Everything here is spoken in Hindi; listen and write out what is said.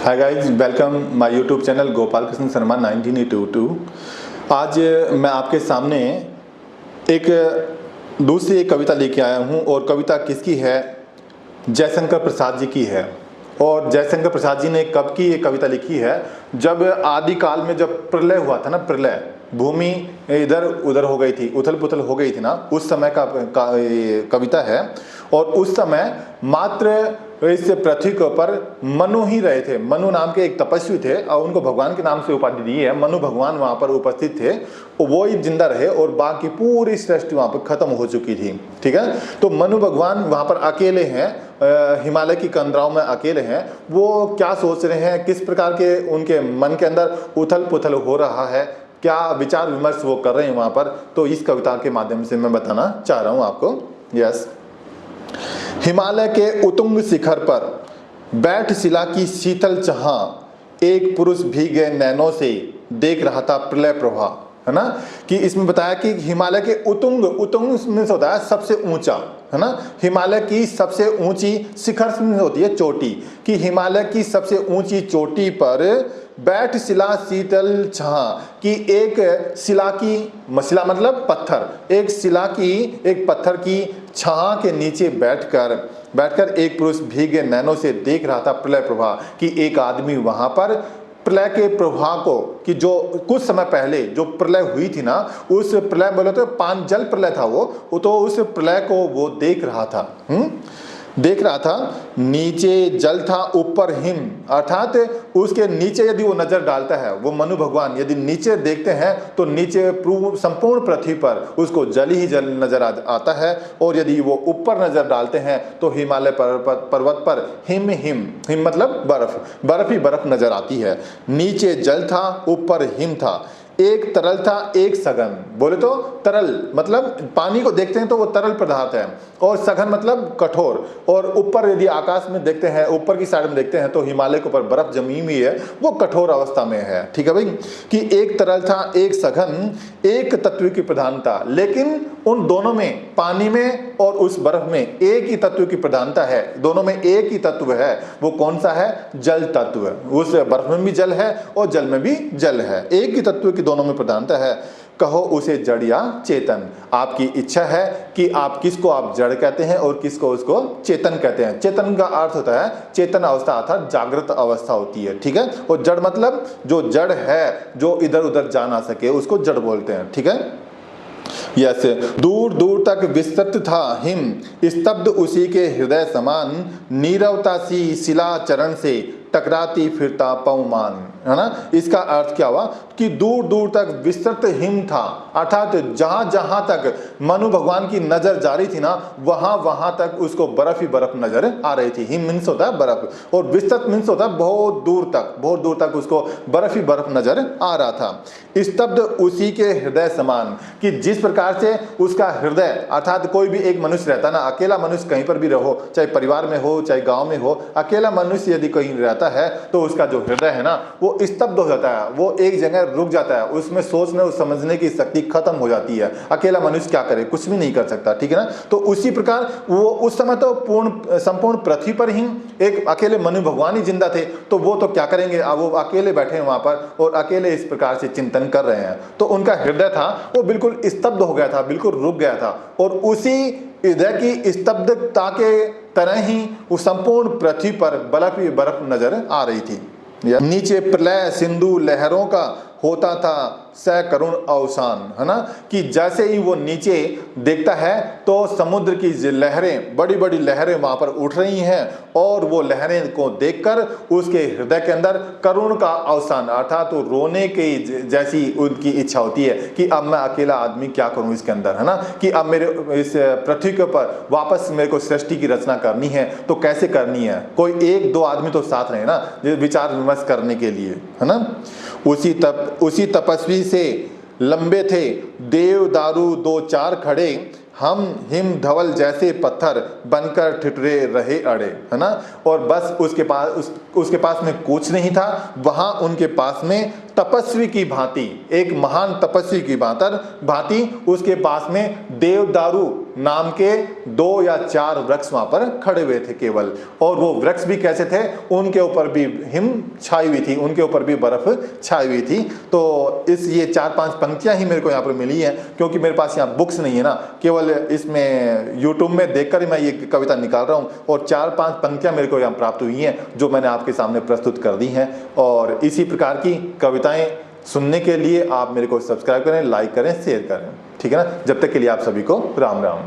Hi guys, welcome my YouTube channel Gopal Krishna Sharma 1922। आज मैं आपके सामने एक दूसरी कविता लेके आया हूँ और कविता किसकी है? जयशंकर प्रसाद जी की है। और जयशंकर प्रसाद जी ने कब की ये कविता लिखी है? जब आदिकाल में जब प्रलय हुआ था ना, प्रलय, भूमि इधर उधर हो गई थी, उथल पुथल हो गई थी ना, उस समय का ये कविता है। और उस समय मात्र इस पृथ्वी के ऊपर मनु ही रहे थे। मनु नाम के एक तपस्वी थे और उनको भगवान के नाम से उपाधि दी है। मनु भगवान वहां पर उपस्थित थे, वो ही जिंदा रहे और बाकी पूरी सृष्टि वहां पर खत्म हो चुकी थी। ठीक है, तो मनु भगवान वहां पर अकेले हैं, हिमालय की कंदराओं में अकेले हैं। वो क्या सोच रहे हैं, किस प्रकार के उनके मन के अंदर उथल पुथल हो रहा है, क्या विचार विमर्श वो कर रहे हैं वहां पर, तो इस कविता के माध्यम से मैं बताना चाह रहा हूं आपको। यस, हिमालय के उतुंग शिखर पर बैठ शिला की शीतल चाह, एक पुरुष भीगे नैनों से देख रहा था प्रलय प्रवाह। है ना, कि इसमें बताया कि हिमालय के उतुंग, उतुंग में होता है सबसे ऊंचा, है ना, हिमालय की सबसे ऊंची, शिखर में होती है चोटी, कि हिमालय की सबसे ऊंची चोटी पर बैठ शिला शीतल छाह, कि एक शिला की, शिला मतलब पत्थर, एक शिला की, एक पत्थर की छाह के नीचे बैठकर एक पुरुष भीगे नैनों से देख रहा था प्रलय प्रवाह, कि एक आदमी वहां पर प्रलय के प्रवाह को, कि जो कुछ समय पहले जो प्रलय हुई थी ना, उस प्रलय बोले तो पांचजल प्रलय था वो तो उस प्रलय को वो देख रहा था। देख रहा था। नीचे जल था ऊपर हिम, अर्थात उसके नीचे यदि वो नजर डालता है, वो मनु भगवान यदि नीचे देखते हैं तो नीचे संपूर्ण पृथ्वी पर उसको जल ही जल नजर आता है। और यदि वो ऊपर नजर डालते हैं तो हिमालय पर्वत पर हिम हिम, हिम मतलब बर्फ, बर्फ ही बर्फ नजर आती है। नीचे जल था ऊपर हिम था, एक तरल था एक सघन, बोले तो तरल मतलब पानी को देखते हैं तो वो तरल पदार्थ है, और सघन मतलब कठोर। और ऊपर यदि आकाश में देखते हैं, ऊपर की साइड में देखते हैं तो हिमालय के ऊपर बर्फ जमी हुई है, वो कठोर अवस्था में है। ठीक है भाई, कि एक तरल था एक सघन, एक तत्व की प्रधानता, लेकिन उन दोनों में, पानी में और उस बर्फ में एक ही तत्व की प्रधानता है, दोनों में एक ही तत्व है। वो कौन सा है? जल तत्व। उस बर्फ में भी जल है और जल में भी जल है, एक ही तत्व की दोनों में प्रधानता है। कहो उसे जड़ या चेतन, आपकी इच्छा है कि आप किसको आप जड़ कहते हैं और किसको उसको चेतन कहते हैं। चेतन का अर्थ होता है चेतन अवस्था, अर्थात जागृत अवस्था होती है। ठीक है, और जड़ मतलब जो जड़ है, जो इधर उधर जा ना सके, उसको जड़ बोलते हैं। ठीक है, यस, दूर दूर तक विस्तृत था हिम, स्तब्ध उसी के हृदय समान, नीरवता सी शिला चरण से टकराती फिरता पवमान। है ना, इसका अर्थ क्या हुआ कि दूर दूर तक विस्तृत हिम था, अर्थात जहां जहां तक मनु भगवान की नजर जा रही थी ना, वहां वहां तक उसको बर्फ ही बर्फ नजर आ रही थी। हिम मीन्स होता है बर्फ, और विस्तृत मीन्स होता है बहुत दूर तक उसको बर्फ ही बर्फ नजर आ रहा था। स्तब्ध उसी के हृदय समान, कि जिस प्रकार से उसका हृदय, अर्थात कोई भी एक मनुष्य रहता ना, अकेला मनुष्य कहीं पर भी रहो, चाहे परिवार में हो चाहे गांव में हो, अकेला मनुष्य यदि कहीं रहता है तो उसका जो हृदय है ना, वो स्तब्ध हो जाता है, वो एक जगह रुक जाता है, उसमें सोचने और समझने की शक्ति खत्म हो जाती है। अकेला मनुष्य क्या करे, कुछ भी नहीं कर सकता। ठीक है ना, तो उसी प्रकार वो उस समय तो संपूर्ण पृथ्वी पर ही एक अकेले मनु भगवान ही जिंदा थे, तो वो तो क्या करेंगे, अब वो अकेले बैठे हैं वहां पर और अकेले इस प्रकार से चिंतन कर रहे हैं। तो उनका हृदय था वो बिल्कुल स्तब्ध हो गया था, बिल्कुल रुक गया था, और उसी हृदय की स्तब्धता के तरह ही वो संपूर्ण पृथ्वी पर बर्फ ही बर्फ नजर आ रही थी। नीचे प्रलय सिंधु लहरों का होता था सकरुण अवसान। है ना, कि जैसे ही वो नीचे देखता है तो समुद्र की लहरें, बड़ी बड़ी लहरें वहां पर उठ रही हैं, और वो लहरें को देखकर उसके हृदय के अंदर करुण का अवसान, अर्थात तो रोने की जैसी उनकी इच्छा होती है कि अब मैं अकेला आदमी क्या करूं इसके अंदर, है ना, कि अब मेरे इस पृथ्वी के ऊपर वापस मेरे को सृष्टि की रचना करनी है, तो कैसे करनी है, कोई एक दो आदमी तो साथ रहे ना विचार विमर्श करने के लिए। है ना, उसी तपस्वी से लंबे थे देवदारू दो चार खड़े, हम हिम धवल जैसे पत्थर बनकर ठिठुरे रहे अड़े। है ना, और बस उसके पास में कुछ नहीं था, वहां उनके पास में तपस्वी की भांति, एक महान तपस्वी की भांति उसके पास में देवदारू नाम के 2 या 4 वृक्ष वहां पर खड़े हुए थे केवल, और वो वृक्ष भी कैसे थे, उनके ऊपर भी हिम छाई हुई थी, उनके ऊपर भी बर्फ छाई हुई थी। तो इस ये 4-5 पंक्तियां ही मेरे को यहाँ पर मिली हैं, क्योंकि मेरे पास यहाँ बुक्स नहीं है ना, केवल इसमें यूट्यूब में देखकर ही मैं ये कविता निकाल रहा हूँ, और 4-5 पंक्तियां मेरे को यहाँ प्राप्त हुई हैं जो मैंने आपके सामने प्रस्तुत कर दी हैं। और इसी प्रकार की कविताएं सुनने के लिए आप मेरे को सब्सक्राइब करें, लाइक करें, शेयर करें, ठीक है ना। जब तक के लिए आप सभी को राम राम।